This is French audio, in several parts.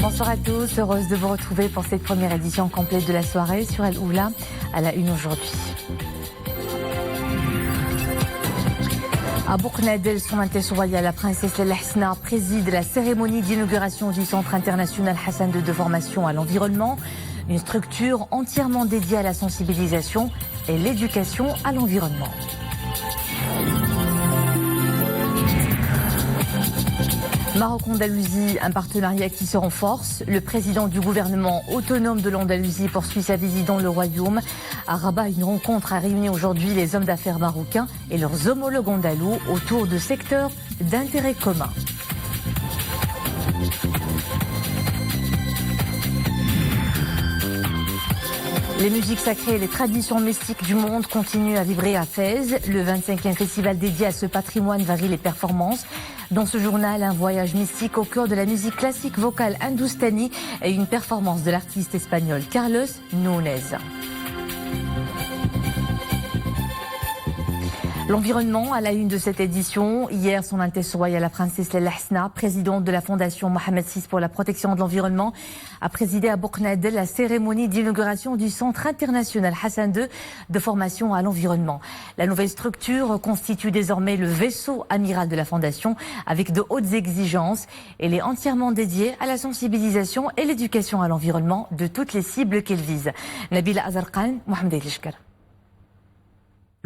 Bonsoir à tous, heureuse de vous retrouver pour cette première édition complète de la soirée sur Al Oula à la une aujourd'hui. À Bouknadel, son Altesse royale, la princesse Lalla Hasna préside la cérémonie d'inauguration du Centre international Hassan II de formation à l'environnement, une structure entièrement dédiée à la sensibilisation et l'éducation à l'environnement. Maroc-Andalousie, un partenariat qui se renforce. Le président du gouvernement autonome de l'Andalousie poursuit sa visite dans le royaume. À Rabat, une rencontre a réuni aujourd'hui les hommes d'affaires marocains et leurs homologues andalous autour de secteurs d'intérêt commun. Les musiques sacrées et les traditions mystiques du monde continuent à vibrer à Fès. Le 25e festival dédié à ce patrimoine varie les performances. Dans ce journal, un voyage mystique au cœur de la musique classique vocale hindoustanie et une performance de l'artiste espagnol Carlos Núñez. L'environnement à la une de cette édition. Hier, son Altesse royale, la princesse Lalla Hasna, présidente de la fondation Mohamed VI pour la protection de l'environnement, a présidé à Bouknadel la cérémonie d'inauguration du Centre international Hassan II de formation à l'environnement. La nouvelle structure constitue désormais le vaisseau amiral de la fondation avec de hautes exigences. Elle est entièrement dédiée à la sensibilisation et l'éducation à l'environnement de toutes les cibles qu'elle vise. Nabila Azarkan, Mohamed Elishkar.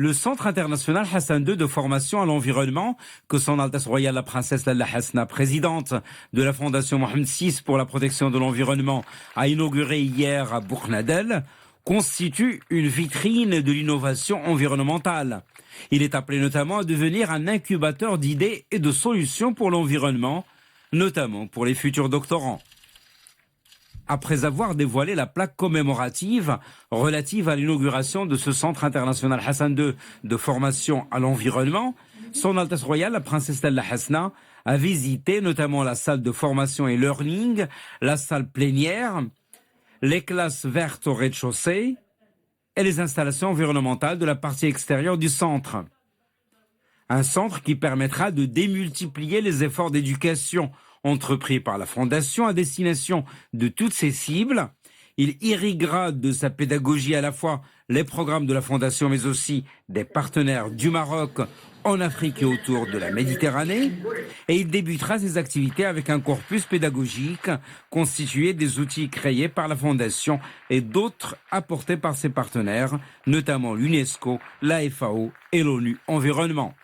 Le Centre international Hassan II de formation à l'environnement, que son Altesse royale la princesse Lalla Hasna, présidente de la fondation Mohamed VI pour la protection de l'environnement, a inauguré hier à Bouknadel, constitue une vitrine de l'innovation environnementale. Il est appelé notamment à devenir un incubateur d'idées et de solutions pour l'environnement, notamment pour les futurs doctorants. Après avoir dévoilé la plaque commémorative relative à l'inauguration de ce Centre international Hassan II de formation à l'environnement, son Altesse royale, la princesse Lalla Hasna, a visité notamment la salle de formation et learning, la salle plénière, les classes vertes au rez-de-chaussée et les installations environnementales de la partie extérieure du centre. Un centre qui permettra de démultiplier les efforts d'éducation entrepris par la Fondation à destination de toutes ses cibles. Il irriguera de sa pédagogie à la fois les programmes de la Fondation mais aussi des partenaires du Maroc en Afrique et autour de la Méditerranée. Et il débutera ses activités avec un corpus pédagogique constitué des outils créés par la Fondation et d'autres apportés par ses partenaires, notamment l'UNESCO, la FAO et l'ONU Environnement.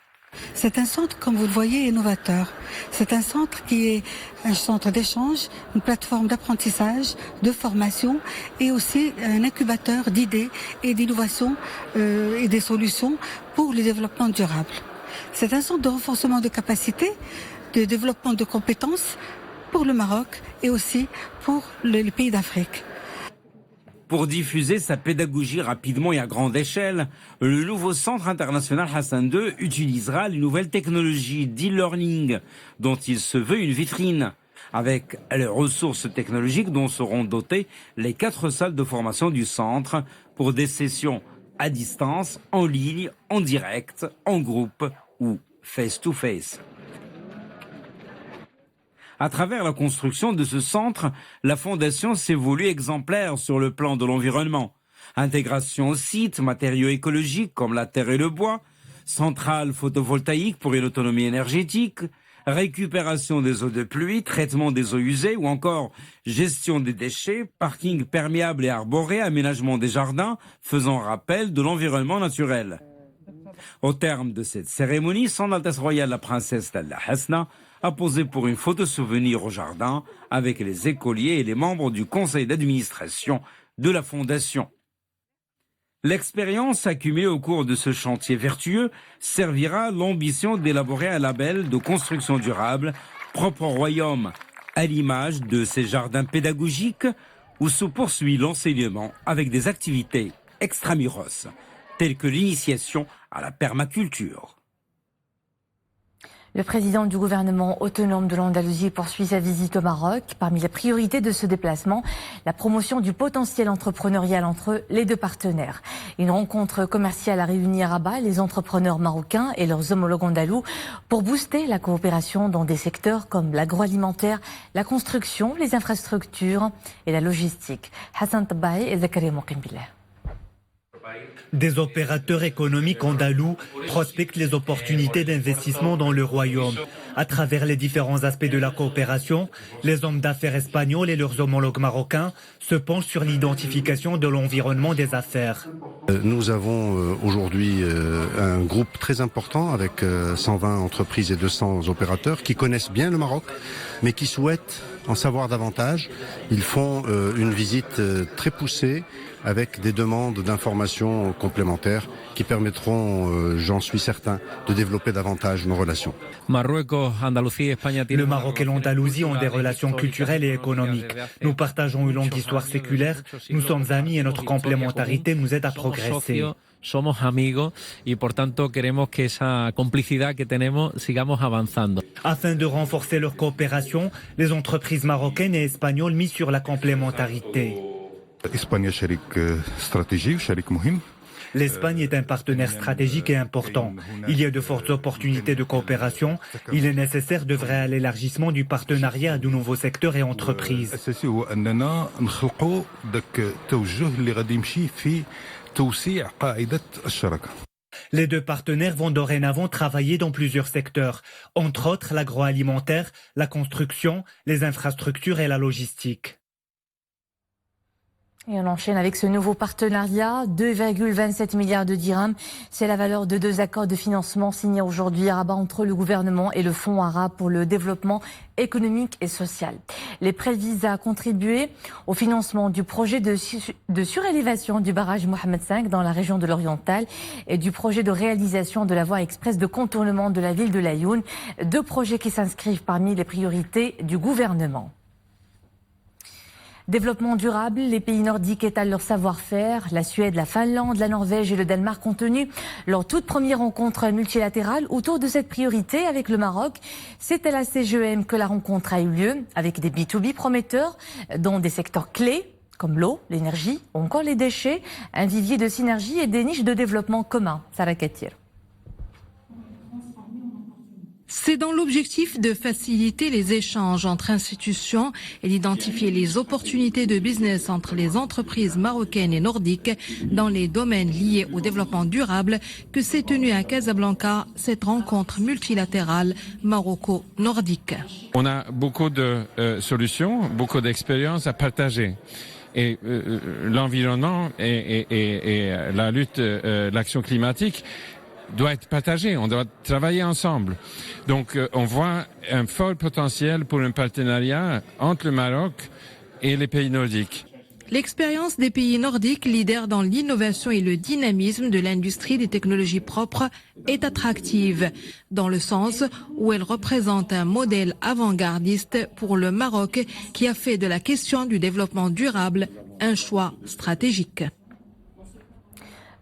C'est un centre, comme vous le voyez, innovateur. C'est un centre qui est un centre d'échange, une plateforme d'apprentissage, de formation et aussi un incubateur d'idées et d'innovation et des solutions pour le développement durable. C'est un centre de renforcement de capacités, de développement de compétences pour le Maroc et aussi pour les pays d'Afrique. Pour diffuser sa pédagogie rapidement et à grande échelle, le nouveau Centre international Hassan II utilisera les nouvelles technologies d'e-learning dont il se veut une vitrine, avec les ressources technologiques dont seront dotées les 4 salles de formation du centre pour des sessions à distance, en ligne, en direct, en groupe ou face-to-face. À travers la construction de ce centre, la Fondation s'est voulue exemplaire sur le plan de l'environnement. Intégration au site, matériaux écologiques comme la terre et le bois, centrale photovoltaïque pour une autonomie énergétique, récupération des eaux de pluie, traitement des eaux usées ou encore gestion des déchets, parking perméable et arboré, aménagement des jardins, faisant rappel de l'environnement naturel. Au terme de cette cérémonie, son Altesse royale la princesse Lalla Hasna a posé pour une photo souvenir au jardin avec les écoliers et les membres du conseil d'administration de la Fondation. L'expérience accumulée au cours de ce chantier vertueux servira à l'ambition d'élaborer un label de construction durable propre au royaume, à l'image de ces jardins pédagogiques où se poursuit l'enseignement avec des activités extramuros, telles que l'initiation à la permaculture. Le président du gouvernement autonome de l'Andalousie poursuit sa visite au Maroc. Parmi les priorités de ce déplacement, la promotion du potentiel entrepreneurial entre les deux partenaires. Une rencontre commerciale a réuni à Rabat les entrepreneurs marocains et leurs homologues andalous pour booster la coopération dans des secteurs comme l'agroalimentaire, la construction, les infrastructures et la logistique. Hassan Tabaï et Zakaria Mouqimbillah. Des opérateurs économiques andalous prospectent les opportunités d'investissement dans le royaume. À travers les différents aspects de la coopération, les hommes d'affaires espagnols et leurs homologues marocains se penchent sur l'identification de l'environnement des affaires. Nous avons aujourd'hui un groupe très important avec 120 entreprises et 200 opérateurs qui connaissent bien le Maroc, mais qui souhaitent en savoir davantage. Ils font une visite très poussée avec des demandes d'informations complémentaires qui permettront, j'en suis certain, de développer davantage nos relations. Le Maroc et l'Andalousie ont des relations culturelles et économiques. Nous partageons une longue histoire séculaire, nous sommes amis et notre complémentarité nous aide à progresser. Somos amigos y por tanto queremos que esa complicidad que tenemos sigamos avanzando. Afin de renforcer leur coopération, les entreprises marocaines et espagnoles misent sur la complémentarité. L'Espagne est un partenaire stratégique et important. Il y a de fortes opportunités de coopération. Il est nécessaire d'œuvrer à l'élargissement du partenariat à de nouveaux secteurs et entreprises. Les deux partenaires vont dorénavant travailler dans plusieurs secteurs, entre autres l'agroalimentaire, la construction, les infrastructures et la logistique. Et on enchaîne avec ce nouveau partenariat, 2,27 milliards de dirhams. C'est la valeur de 2 accords de financement signés aujourd'hui à Rabat entre le gouvernement et le Fonds arabe pour le développement économique et social. Les prêts visent à contribuer au financement du projet de surélévation du barrage Mohamed V dans la région de l'Oriental et du projet de réalisation de la voie express de contournement de la ville de Laayoune. 2 projets qui s'inscrivent parmi les priorités du gouvernement. Développement durable, les pays nordiques étalent leur savoir-faire. La Suède, la Finlande, la Norvège et le Danemark ont tenu leur toute première rencontre multilatérale autour de cette priorité avec le Maroc. C'est à la CGEM que la rencontre a eu lieu avec des B2B prometteurs dans des secteurs clés comme l'eau, l'énergie ou encore les déchets, un vivier de synergie et des niches de développement commun. Sarah Katir. C'est dans l'objectif de faciliter les échanges entre institutions et d'identifier les opportunités de business entre les entreprises marocaines et nordiques dans les domaines liés au développement durable que s'est tenue à Casablanca cette rencontre multilatérale maroco-nordique. On a beaucoup de solutions, beaucoup d'expériences à partager. Et l'environnement et la lutte, l'action climatique doit être partagé, on doit travailler ensemble. Donc on voit un fort potentiel pour un partenariat entre le Maroc et les pays nordiques. L'expérience des pays nordiques, leaders dans l'innovation et le dynamisme de l'industrie des technologies propres, est attractive, dans le sens où elle représente un modèle avant-gardiste pour le Maroc qui a fait de la question du développement durable un choix stratégique.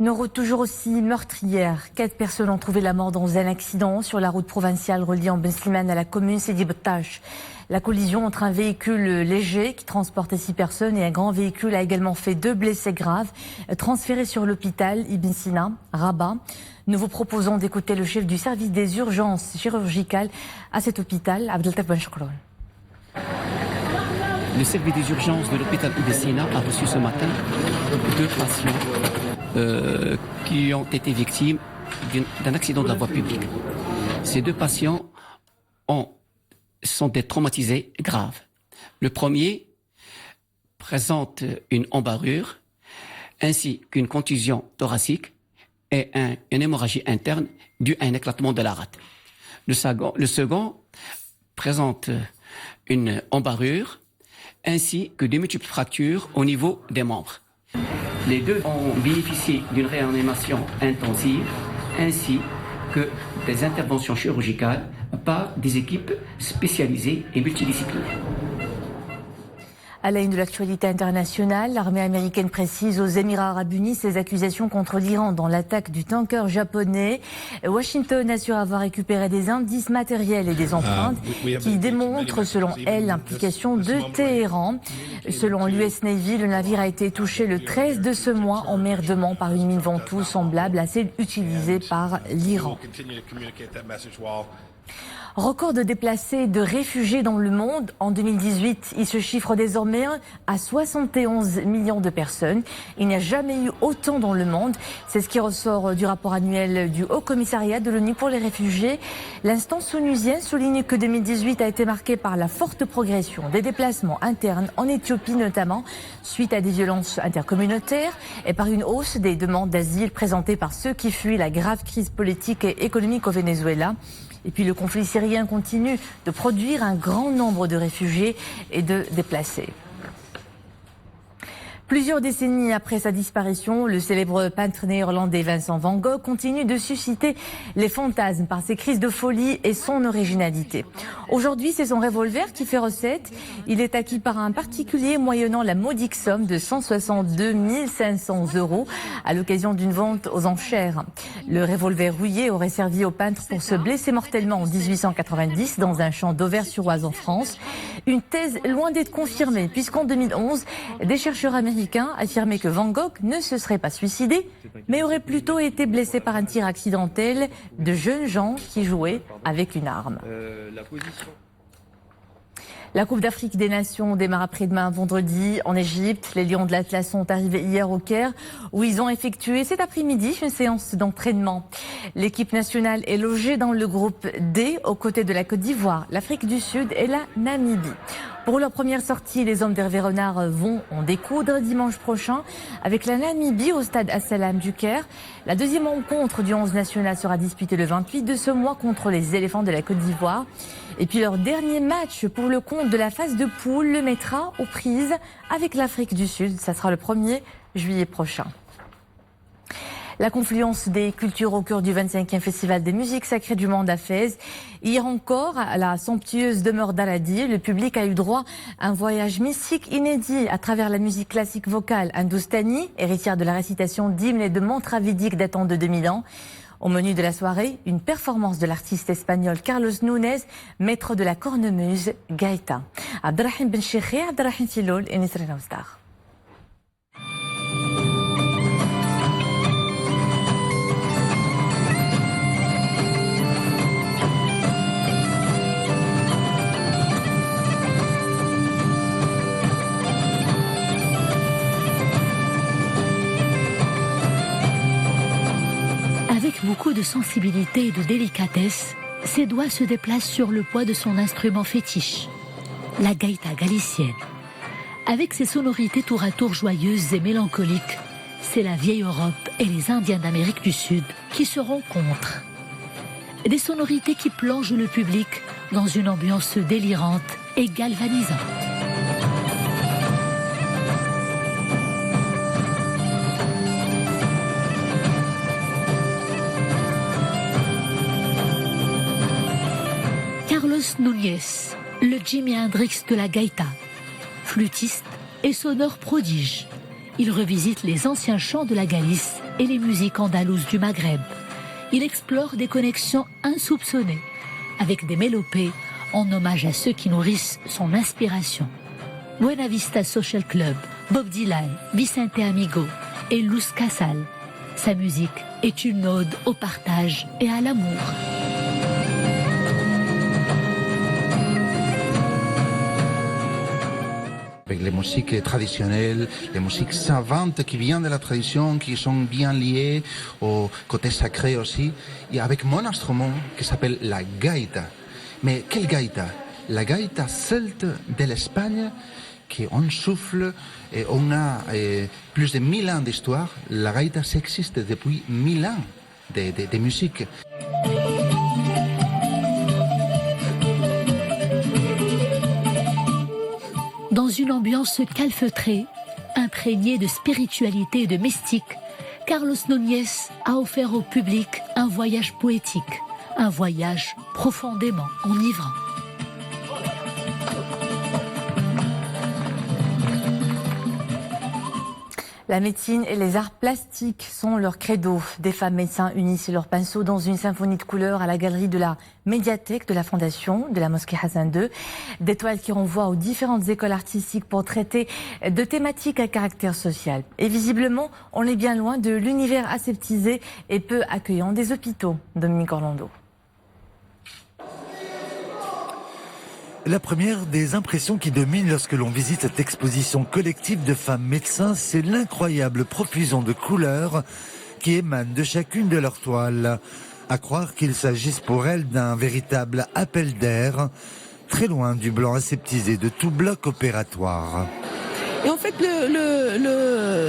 Nord toujours aussi meurtrière. 4 personnes ont trouvé la mort dans un accident sur la route provinciale reliant Ben Slimane à la commune Sidi Bettache. La collision entre un véhicule léger qui transportait 6 personnes et un grand véhicule a également fait 2 blessés graves, transférés sur l'hôpital Ibn Sina, Rabat. Nous vous proposons d'écouter le chef du service des urgences chirurgicales à cet hôpital, Abdeltaf Ben Chokroun. Le service des urgences de l'hôpital Ibn Sina a reçu ce matin 2 patients qui ont été victimes d'un accident de la voie publique. Ces 2 patients sont des traumatisés graves. Le premier présente une embarrure ainsi qu'une contusion thoracique et une hémorragie interne due à un éclatement de la rate. Le second présente une embarrure ainsi que des multiples fractures au niveau des membres. Les 2 ont bénéficié d'une réanimation intensive ainsi que des interventions chirurgicales par des équipes spécialisées et multidisciplinaires. À la une de l'actualité internationale, l'armée américaine précise aux Émirats arabes unis ses accusations contre l'Iran dans l'attaque du tanker japonais. Washington assure avoir récupéré des indices matériels et des empreintes qui démontrent, selon elle, l'implication de Téhéran. Selon l'US Navy, le navire a été touché le 13 de ce mois en mer de Mans par une mine ventouse semblable à celle utilisée par l'Iran. Record de déplacés et de réfugiés dans le monde. En 2018, il se chiffre désormais à 71 millions de personnes. Il n'y a jamais eu autant dans le monde. C'est ce qui ressort du rapport annuel du Haut Commissariat de l'ONU pour les réfugiés. L'instance onusienne souligne que 2018 a été marqué par la forte progression des déplacements internes en Éthiopie notamment, suite à des violences intercommunautaires et par une hausse des demandes d'asile présentées par ceux qui fuient la grave crise politique et économique au Venezuela. Et puis le conflit syrien continue de produire un grand nombre de réfugiés et de déplacés. Plusieurs décennies après sa disparition, le célèbre peintre néerlandais Vincent van Gogh continue de susciter les fantasmes par ses crises de folie et son originalité. Aujourd'hui, c'est son revolver qui fait recette. Il est acquis par un particulier moyennant la modique somme de 162 500 € à l'occasion d'une vente aux enchères. Le revolver rouillé aurait servi au peintre pour se blesser mortellement en 1890 dans un champ d'Auvers-sur-Oise en France. Une thèse loin d'être confirmée puisqu'en 2011, des chercheurs américains affirmaient que Van Gogh ne se serait pas suicidé, mais aurait plutôt été blessé par un tir accidentel de jeunes gens qui jouaient avec une arme. La Coupe d'Afrique des Nations démarre après-demain vendredi en Égypte. Les Lions de l'Atlas sont arrivés hier au Caire où ils ont effectué cet après-midi une séance d'entraînement. L'équipe nationale est logée dans le groupe D aux côtés de la Côte d'Ivoire, l'Afrique du Sud et la Namibie. Pour leur première sortie, les hommes d'Hervé Renard vont en découdre dimanche prochain avec la Namibie au stade As-Salam du Caire. La deuxième rencontre du 11 national sera disputée le 28 de ce mois contre les éléphants de la Côte d'Ivoire. Et puis leur dernier match pour le compte de la phase de poule le mettra aux prises avec l'Afrique du Sud. Ça sera le 1er juillet prochain. La confluence des cultures au cœur du 25e Festival des musiques sacrées du monde à Fès. Hier encore, à la somptueuse demeure d'Aladir, le public a eu droit à un voyage mystique inédit à travers la musique classique vocale hindoustanie, héritière de la récitation d'hymnes et de mantras védiques datant de 2000 ans. Au menu de la soirée, une performance de l'artiste espagnol Carlos Núñez, maître de la cornemuse gaïta. Abdelrahim Ben Cheikhi, Abdelrahim Filoul et Nisrina Oustar. Avec beaucoup de sensibilité et de délicatesse, ses doigts se déplacent sur le poids de son instrument fétiche, la gaïta galicienne. Avec ses sonorités tour à tour joyeuses et mélancoliques, c'est la vieille Europe et les Indiens d'Amérique du Sud qui se rencontrent. Des sonorités qui plongent le public dans une ambiance délirante et galvanisante. Carlos Núñez, le Jimi Hendrix de la gaïta, flûtiste et sonore prodige. Il revisite les anciens chants de la Galice et les musiques andalouses du Maghreb. Il explore des connexions insoupçonnées avec des mélopées en hommage à ceux qui nourrissent son inspiration. Buena Vista Social Club, Bob Dylan, Vicente Amigo et Luz Casal. Sa musique est une ode au partage et à l'amour. Avec les musiques traditionnelles, les musiques savantes qui viennent de la tradition, qui sont bien liées au côté sacré aussi, et avec mon instrument qui s'appelle la gaïta. Mais quelle gaïta? La gaïta celte de l'Espagne, qui on souffle, et on a plus de 1000 ans d'histoire. La gaïta existe depuis 1000 ans de musique. Dans une ambiance calfeutrée, imprégnée de spiritualité et de mystique, Carlos Núñez a offert au public un voyage poétique, un voyage profondément enivrant. La médecine et les arts plastiques sont leur credo. Des femmes médecins unissent leurs pinceaux dans une symphonie de couleurs à la galerie de la médiathèque de la Fondation de la mosquée Hassan II. Des toiles qui renvoient aux différentes écoles artistiques pour traiter de thématiques à caractère social. Et visiblement, on est bien loin de l'univers aseptisé et peu accueillant des hôpitaux. Dominique Orlando. La première des impressions qui domine lorsque l'on visite cette exposition collective de femmes médecins, c'est l'incroyable profusion de couleurs qui émanent de chacune de leurs toiles. À croire qu'il s'agisse pour elles d'un véritable appel d'air, très loin du blanc aseptisé de tout bloc opératoire. Et en fait,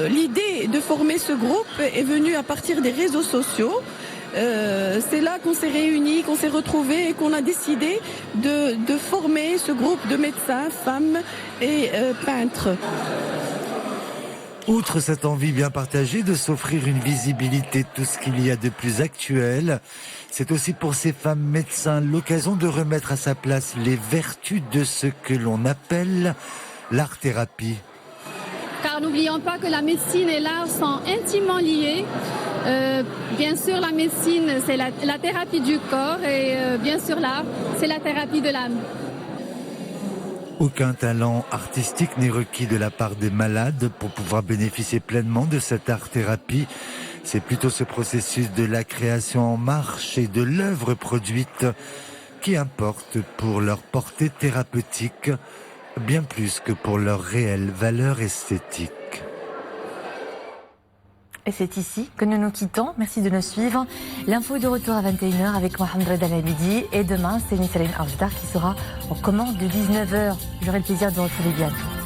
l'idée de former ce groupe est venue à partir des réseaux sociaux. C'est là qu'on s'est réunis, qu'on s'est retrouvés et qu'on a décidé de former ce groupe de médecins, femmes et peintres. Outre cette envie bien partagée de s'offrir une visibilité de tout ce qu'il y a de plus actuel, c'est aussi pour ces femmes médecins l'occasion de remettre à sa place les vertus de ce que l'on appelle l'art-thérapie. Car n'oublions pas que la médecine et l'art sont intimement liés. Bien sûr, la médecine, c'est la thérapie du corps et bien sûr, l'art, c'est la thérapie de l'âme. Aucun talent artistique n'est requis de la part des malades pour pouvoir bénéficier pleinement de cette art-thérapie. C'est plutôt ce processus de la création en marche et de l'œuvre produite qui importe pour leur portée thérapeutique, bien plus que pour leur réelle valeur esthétique. Et c'est ici que nous nous quittons. Merci de nous suivre. L'info est de retour à 21h avec Mohamed Reda Lamidi. Et demain, c'est Nissaline Arjdar qui sera aux commandes de 19h. J'aurai le plaisir de vous retrouver bientôt.